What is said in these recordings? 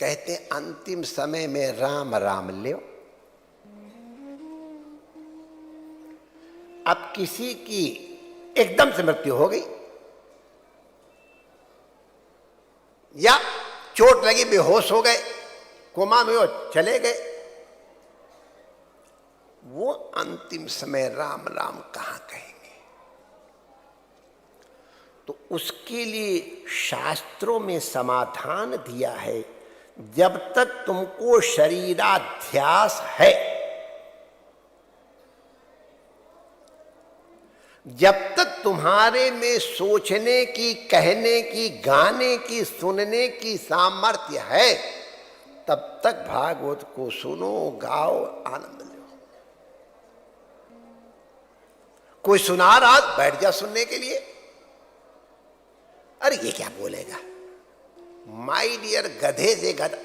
कहते अंतिम समय में राम राम ल्यो। अब किसी की एकदम से मृत्यु हो गई या चोट लगी, बेहोश हो गए, कोमा में हो चले गए, वो अंतिम समय राम राम कहां कहेंगे? तो उसके लिए शास्त्रों में समाधान दिया है, जब तक तुमको शरीराध्यास है, जब तक तुम्हारे में सोचने की, कहने की, गाने की, सुनने की सामर्थ्य है, तब तक भागवत को सुनो, गाओ, आनंद लो। कोई सुना रहा, बैठ जा सुनने के लिए, अरे ये क्या बोलेगा? माय डियर, गधे से गधा।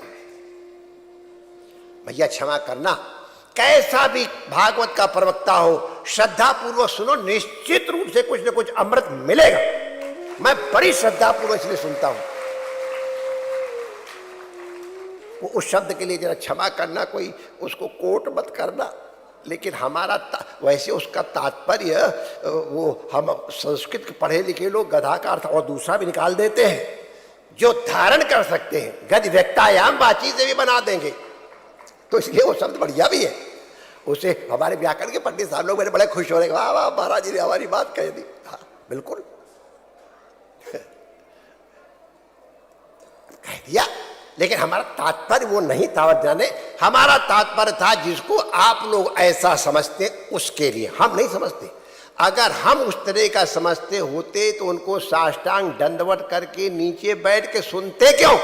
भैया क्षमा करना, कैसा भी भागवत का प्रवक्ता हो, श्रद्धा पूर्वक सुनो, निश्चित रूप से कुछ न कुछ अमृत मिलेगा। मैं बड़ी श्रद्धा पूर्वक इसलिए सुनता हूं। वो उस शब्द के लिए जरा क्षमा करना, कोई उसको कोट मत करना, लेकिन हमारा वैसे उसका तात्पर्य, वो हम संस्कृत के पढ़े लिखे लोग गधा का अर्थ और दूसरा भी निकाल देते हैं, जो धारण कर सकते हैं, गद व्यक्तायाम वाची से भी बना देंगे, तो इसलिए वो शब्द बढ़िया भी है। उसे हमारे व्याकरण के पंडित साहब लोग मेरे बड़े खुश हो रहे, वाह वाह महाराज जी ने हमारी बात कह दी। हाँ बिल्कुल कह दिया, लेकिन हमारा तात्पर्य वो नहीं था जाने। हमारा तात्पर्य था जिसको आप लोग ऐसा समझते उसके लिए, हम नहीं समझते। अगर हम उस तरह का समझते होते तो उनको साष्टांग दंडवत करके नीचे बैठ के सुनते क्यों?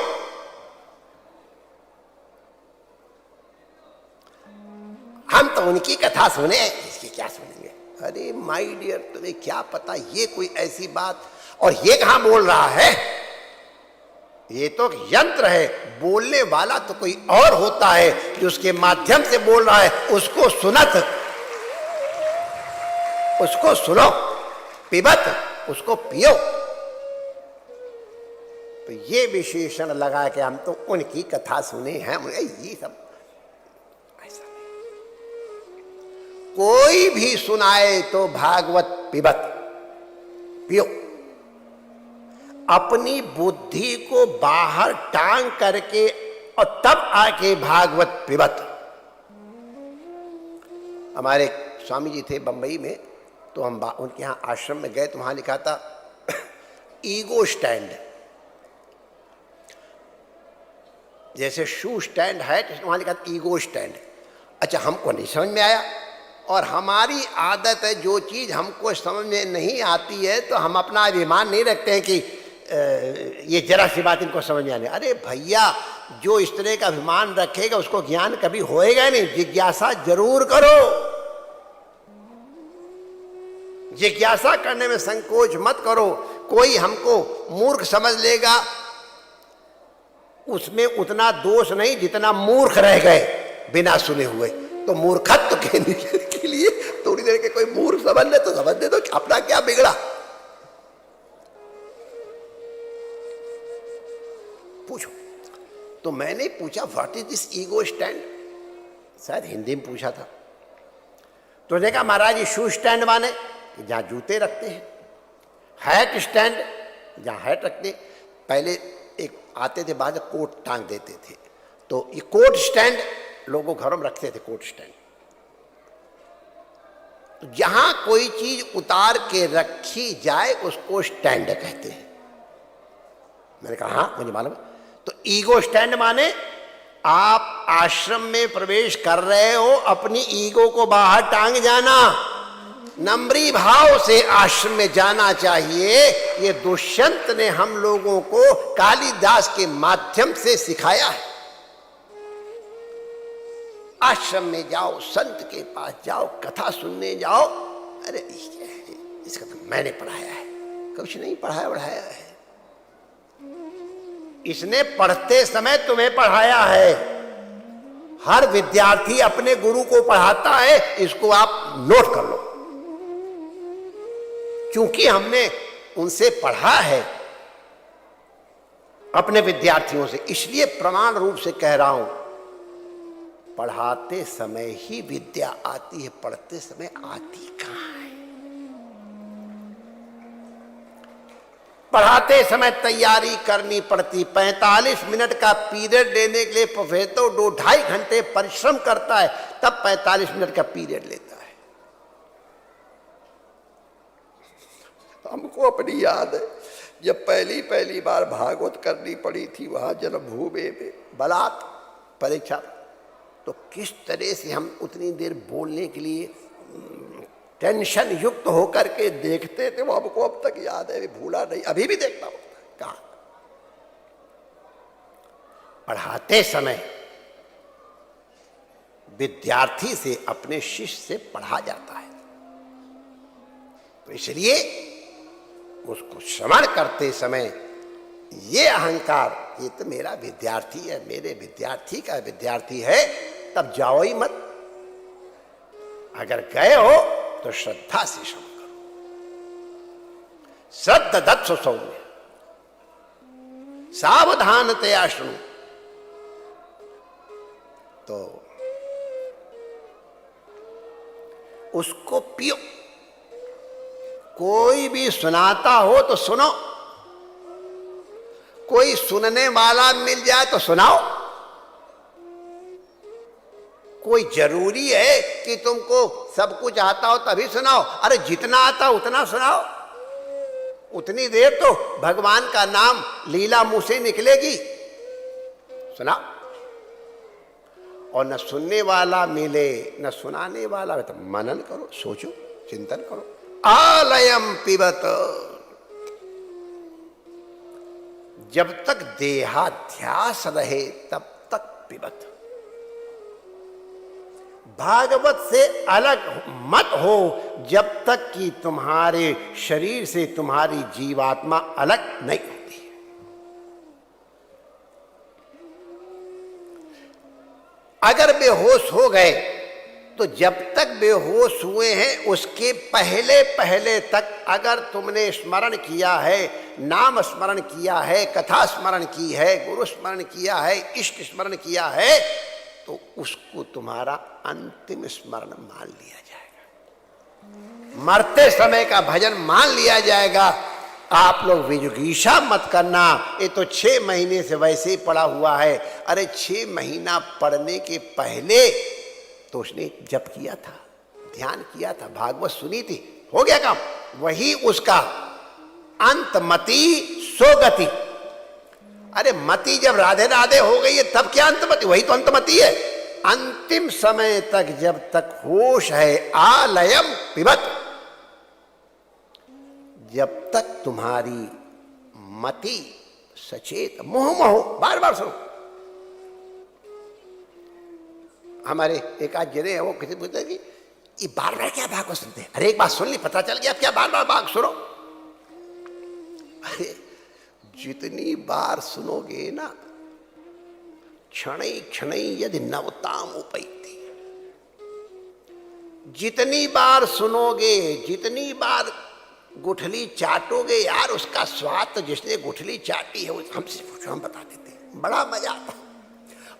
हम तो उनकी कथा सुने, इसकी क्या सुनेंगे? अरे माय डियर, तुम्हें क्या पता ये कोई ऐसी बात, और ये कहां बोल रहा है? ये तो यंत्र है, बोलने वाला तो कोई और होता है जो उसके माध्यम से बोल रहा है। उसको सुनत, उसको सुनो, पिबत, उसको पियो। तो ये विशेषण लगा के हम तो उनकी कथा सुने हैं, ये सब ऐसा नहीं। कोई भी सुनाए तो भागवत पिबत, पियो। अपनी बुद्धि को बाहर टांग करके और तब आके भागवत पिबत। हमारे स्वामी जी थे बंबई में, तो हम उनके यहाँ आश्रम में गए तो वहां लिखा था ईगो स्टैंड। जैसे शू स्टैंड है, तो वहां लिखा था ईगो स्टैंड। अच्छा, हमको नहीं समझ में आया, और हमारी आदत है जो चीज हमको समझ में नहीं आती है तो हम अपना अभिमान नहीं रखते हैं कि ये जरा सी बात इनको समझ में आने। अरे भैया, जो इस तरह का अभिमान रखेगा उसको ज्ञान कभी होएगा नहीं। जिज्ञासा जरूर करो, जिज्ञासा करने में संकोच मत करो। कोई हमको मूर्ख समझ लेगा, उसमें उतना दोष नहीं जितना मूर्ख रह गए बिना सुने हुए। तो मूर्खत्व के लिए थोड़ी देर के कोई मूर्ख समझ ले तो समझ ले, तो अपना क्या बिगड़ा? पूछो। तो मैंने पूछा what is this ego stand, शायद हिंदी में पूछा था। तो देखा महाराज जी, शू स्टैंड माने जहां जूते रखते हैं, हैट स्टैंड जहां हैट रखते। पहले एक आते थे बाद कोट टांग देते थे, तो ये कोट स्टैंड लोगों घरों में रखते थे, कोट स्टैंड। तो जहां कोई चीज उतार के रखी जाए उसको स्टैंड कहते हैं। मैंने कहा हाँ मुझे मालूम है। तो ईगो स्टैंड माने आप आश्रम में प्रवेश कर रहे हो, अपनी ईगो को बाहर टांग जाना, नम्री भाव से आश्रम में जाना चाहिए। ये दुष्यंत ने हम लोगों को कालिदास के माध्यम से सिखाया है। आश्रम में जाओ, संत के पास जाओ, कथा सुनने जाओ। अरे इसका तो मैंने पढ़ाया है, कुछ नहीं पढ़ाया है। इसने पढ़ते समय तुम्हें पढ़ाया है। हर विद्यार्थी अपने गुरु को पढ़ाता है, इसको आप नोट कर लो। क्योंकि हमने उनसे पढ़ा है, अपने विद्यार्थियों से। इसलिए प्रमाण रूप से कह रहा हूं, पढ़ाते समय ही विद्या आती है, पढ़ते समय आती कहां है। पढ़ाते समय तैयारी करनी पड़ती। 45 मिनट का पीरियड लेने के लिए प्रोफेसर तो 2-2.5 घंटे परिश्रम करता है, तब 45 मिनट का पीरियड लेता है। हमको अपनी याद है, जब पहली बार भागवत करनी पड़ी थी वहां जन्मभूमि में बलात् परीक्षा, तो किस तरह से हम उतनी देर बोलने के लिए टेंशन युक्त होकर के देखते थे, वो हमको अब तक याद है, भूला नहीं, अभी भी देखता हूं। कहां पढ़ाते समय विद्यार्थी से, अपने शिष्य से पढ़ा जाता है, तो इसलिए उसको श्रवण करते समय ये अहंकार, ये तो मेरा विद्यार्थी है, मेरे विद्यार्थी का विद्यार्थी है, तब जाओ ही मत। अगर गए हो तो श्रद्धा से श्रवण करो। श्रद्धा सौम्य सावधानतया शृणु, तो उसको पियो। कोई भी सुनाता हो तो सुनो, कोई सुनने वाला मिल जाए तो सुनाओ। कोई जरूरी है कि तुमको सब कुछ आता हो तभी सुनाओ? अरे जितना आता उतना सुनाओ। उतनी देर तो भगवान का नाम लीला मुंह से निकलेगी, सुनाओ। और न सुनने वाला मिले न सुनाने वाला, तो मनन करो, सोचो, चिंतन करो। आलयम पिबत, जब तक देहाध्यास रहे तब तक पिबत। भागवत से अलग मत हो जब तक कि तुम्हारे शरीर से तुम्हारी जीवात्मा अलग नहीं होती। अगर बेहोश हो गए तो जब तक बेहोश हुए हैं उसके पहले पहले तक अगर तुमने स्मरण किया है, नाम स्मरण किया है, कथा स्मरण की है, गुरु स्मरण किया है, इष्ट स्मरण किया है, तो उसको तुम्हारा अंतिम स्मरण मान लिया जाएगा, मरते समय का भजन मान लिया जाएगा। आप लोग विजुगीषा मत करना, ये तो 6 महीने से वैसे ही पड़ा हुआ है। अरे 6 महीना पढ़ने के पहले तो उसने जप किया था, ध्यान किया था, भागवत सुनी थी, हो गया काम। वही उसका अंतमति सोगति। अरे मति जब राधे राधे हो गई है तब क्या अंतमति? वही तो अंतमति है। अंतिम समय तक जब तक होश है, आलयम पिबत, जब तक तुम्हारी मति सचेत मोह हो। बार बार सुनो, हमारे एक आज जने वो किसी पूछते कि ये बार बार क्या भागवत सुनते हैं? अरे एक बात सुन ली, पता चल गया, अब क्या बार बार भाग सुनो? अरे जितनी बार सुनोगे ना, क्षण क्षण यदि नवताम उपैति, जितनी बार सुनोगे, जितनी बार गुठली चाटोगे, यार उसका स्वाद तो जिसने गुठली चाटी है हमसे पूछो, हम बता देते हैं, बड़ा मजा आता है।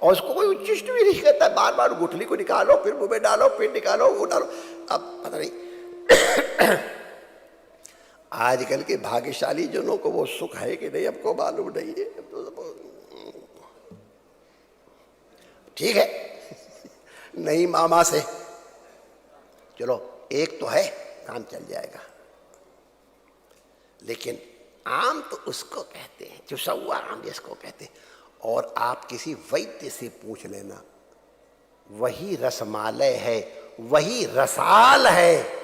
और उसको कोई उच्चिष्ट भी नहीं कहता, बार बार गुठली को निकालो, फिर मुंह में डालो, फिर निकालो, वो डालो। अब पता नहीं आजकल के भाग्यशाली जनों को वो सुख है कि नहीं हमको मालूम नहीं है। ठीक है नहीं मामा से चलो एक तो है, काम चल जाएगा। लेकिन आम तो उसको कहते हैं, चुसौआ आम जिसको कहते हैं। और आप किसी वैद्य से पूछ लेना, वही रसमालय है, वही रसाल है।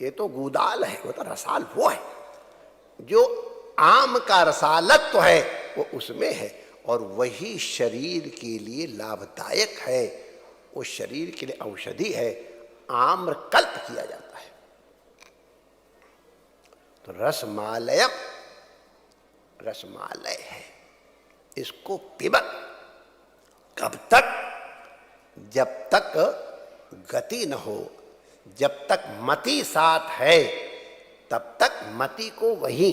ये तो गुदाल है, वो तो रसाल वो है। जो आम का रसालत्व है वो उसमें है, और वही शरीर के लिए लाभदायक है, वो शरीर के लिए औषधि है। आम्रकल्प किया जाता है। तो रसमालयम रसमालय है, इसको पिबत। कब तक? जब तक गति न हो, जब तक मति साथ है तब तक मति को वही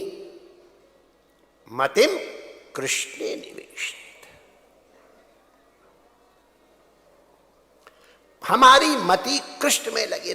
मतिम कृष्णे निवेशित। हमारी मति कृष्ण में लगी रहे।